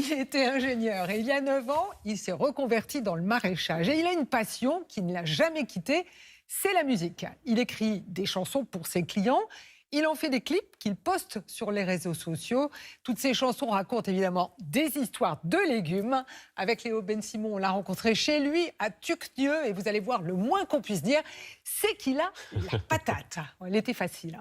Il était ingénieur et il y a 9 ans, il s'est reconverti dans le maraîchage. Et il a une passion qui ne l'a jamais quittée, c'est la musique. Il écrit des chansons pour ses clients. Il en fait des clips qu'il poste sur les réseaux sociaux. Toutes ces chansons racontent évidemment des histoires de légumes. Avec Léo Ben-Simon, on l'a rencontré chez lui à Tucnieux. Et vous allez voir, le moins qu'on puisse dire, c'est qu'il a la patate. Elle était facile.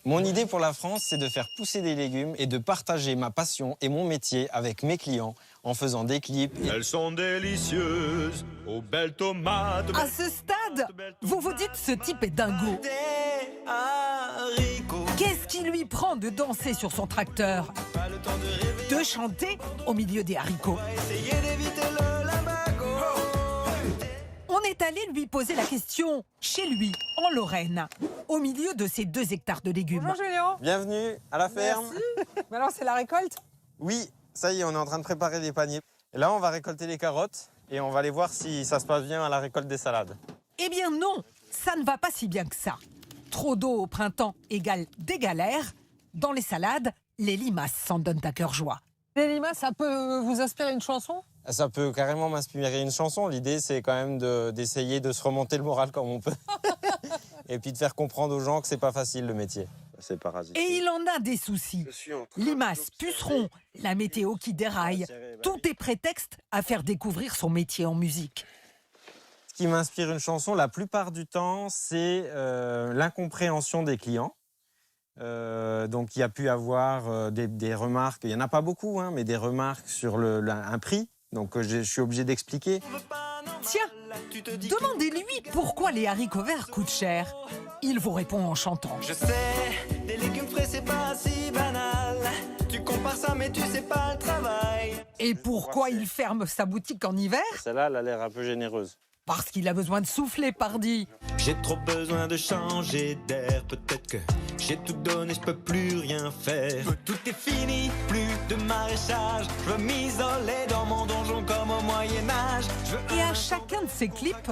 Mon idée pour la France, c'est de faire pousser des légumes et de partager ma passion et mon métier avec mes clients en faisant des clips. Elles sont délicieuses, aux belles tomates. À ce stade, vous vous dites ce type est dingo. Qu'est-ce qui lui prend de danser sur son tracteur, de chanter au milieu des haricots? On est allé lui poser la question chez lui, en Lorraine, au milieu de ces 2 hectares de légumes. Bonjour Julien. Bienvenue à la ferme. Merci. Mais alors, c'est la récolte? Oui, ça y est, on est en train de préparer les paniers. Et là, on va récolter les carottes et on va aller voir si ça se passe bien à la récolte des salades. Eh bien non, ça ne va pas si bien que ça. Trop d'eau au printemps égale des galères. Dans les salades, les limaces s'en donnent à cœur joie. Les limaces, ça peut vous inspirer une chanson? Ça peut carrément m'inspirer une chanson. L'idée, c'est quand même d'essayer de se remonter le moral comme on peut. Et puis de faire comprendre aux gens que c'est pas facile le métier. C'est parasite. Et il en a des soucis. Limaces, pucerons, la météo qui déraille. Tout est prétexte à faire découvrir son métier en musique. Ce qui m'inspire une chanson, la plupart du temps, c'est l'incompréhension des clients. Donc il y a pu avoir des remarques, il n'y en a pas beaucoup, hein, mais des remarques sur un prix. Donc je suis obligé d'expliquer. Tiens, demandez-lui pourquoi les haricots verts coûtent cher. Il vous répond en chantant. Je sais, des légumes frais c'est pas si banal. Tu compares ça mais tu sais pas le travail. Et pourquoi il ferme sa boutique en hiver? Celle-là, elle a l'air un peu généreuse. Parce qu'il a besoin de souffler, pardi. J'ai trop besoin de changer d'air. Peut-être que j'ai tout donné, je peux plus rien faire. Tout est fini, plus de maraîchage. Je veux m'isoler dans mon donjon comme au Moyen-Âge. Et à chacun de ses clips,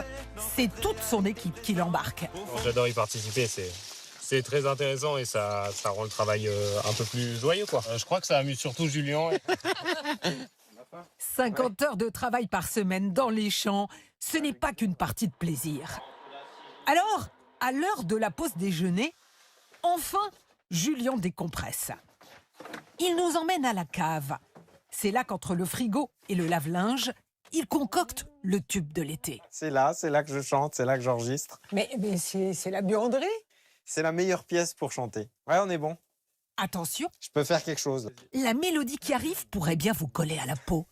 c'est toute son équipe qui l'embarque. J'adore y participer, c'est très intéressant et ça rend le travail un peu plus joyeux, quoi. Je crois que ça amuse surtout Julien. 50 heures de travail par semaine dans les champs, ce n'est pas qu'une partie de plaisir. Alors, à l'heure de la pause déjeuner, enfin, Julien décompresse. Il nous emmène à la cave. C'est là qu'entre le frigo et le lave-linge, il concocte le tube de l'été. C'est là que je chante, c'est là que j'enregistre. Mais c'est la buanderie? C'est la meilleure pièce pour chanter. Ouais, on est bon. Attention, Je peux faire quelque chose. la mélodie qui arrive pourrait bien vous coller à la peau.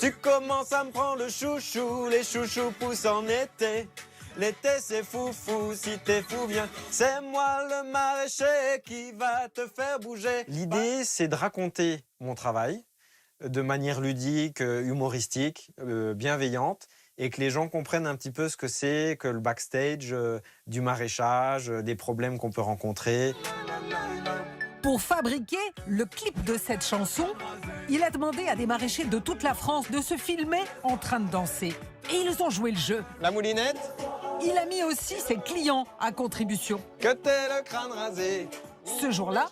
Tu commences à me prendre le chouchou, les chouchous poussent en été. L'été c'est foufou, si t'es fou bien, c'est moi le maraîcher qui va te faire bouger. L'idée c'est de raconter mon travail de manière ludique, humoristique, bienveillante, et que les gens comprennent un petit peu ce que c'est que le backstage du maraîchage, des problèmes qu'on peut rencontrer. Pour fabriquer le clip de cette chanson, il a demandé à des maraîchers de toute la France de se filmer en train de danser. Et ils ont joué le jeu. La moulinette, Il a mis aussi ses clients à contribution. que t'es le crâne rasé, Ce jour-là,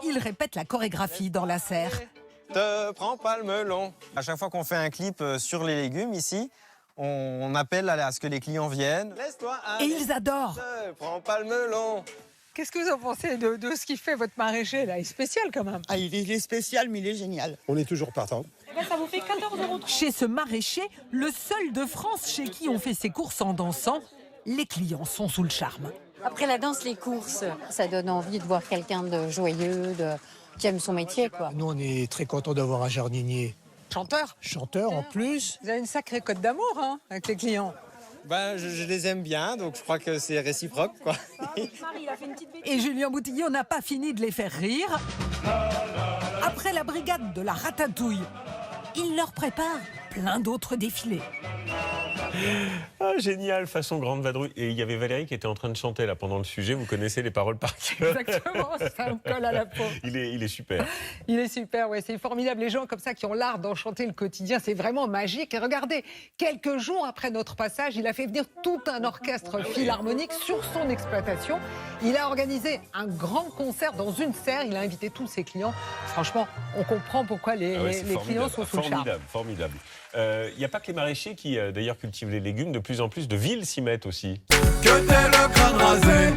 il répète la chorégraphie dans la serre. te prends pas le melon. À chaque fois qu'on fait un clip sur les légumes ici, on appelle à ce que les clients viennent. Laisse-toi Et aller, ils adorent. te prends pas le melon. Qu'est-ce que vous en pensez de ce qu'il fait, votre maraîcher, là? Il est spécial, quand même. Ah, il est spécial, mais il est génial. On est toujours partant. Chez ce maraîcher, le seul de France chez qui on fait ses courses en dansant, les clients sont sous le charme. Après la danse, les courses, ça donne envie de voir quelqu'un de joyeux, qui aime son métier, quoi. Nous, on est très contents d'avoir un jardinier Chanteur. chanteur en plus. Vous avez une sacrée cote d'amour, hein, avec les clients. Ben, je les aime bien, donc je crois que c'est réciproque, quoi. Et Julien Boutillon n'a pas fini de les faire rire. Après la brigade de la ratatouille, il leur prépare plein d'autres défilés. Ah, génial, façon grande vadrouille. Et il y avait Valérie qui était en train de chanter là pendant le sujet. Vous connaissez les paroles par cœur. Exactement, ça me colle à la peau. Il est super. Il est super, ouais, c'est formidable. Les gens comme ça qui ont l'art d'enchanter le quotidien, c'est vraiment magique. Et regardez, quelques jours après notre passage, il a fait venir tout un orchestre philharmonique sur son exploitation. Il a organisé un grand concert dans une serre. Il a invité tous ses clients. Franchement, on comprend pourquoi les clients sont sous le charme. Formidable, formidable. Il n'y a pas que les maraîchers qui, d'ailleurs, cultivent les légumes. De plus en plus de villes s'y mettent aussi. Que t'es le crâne rasé,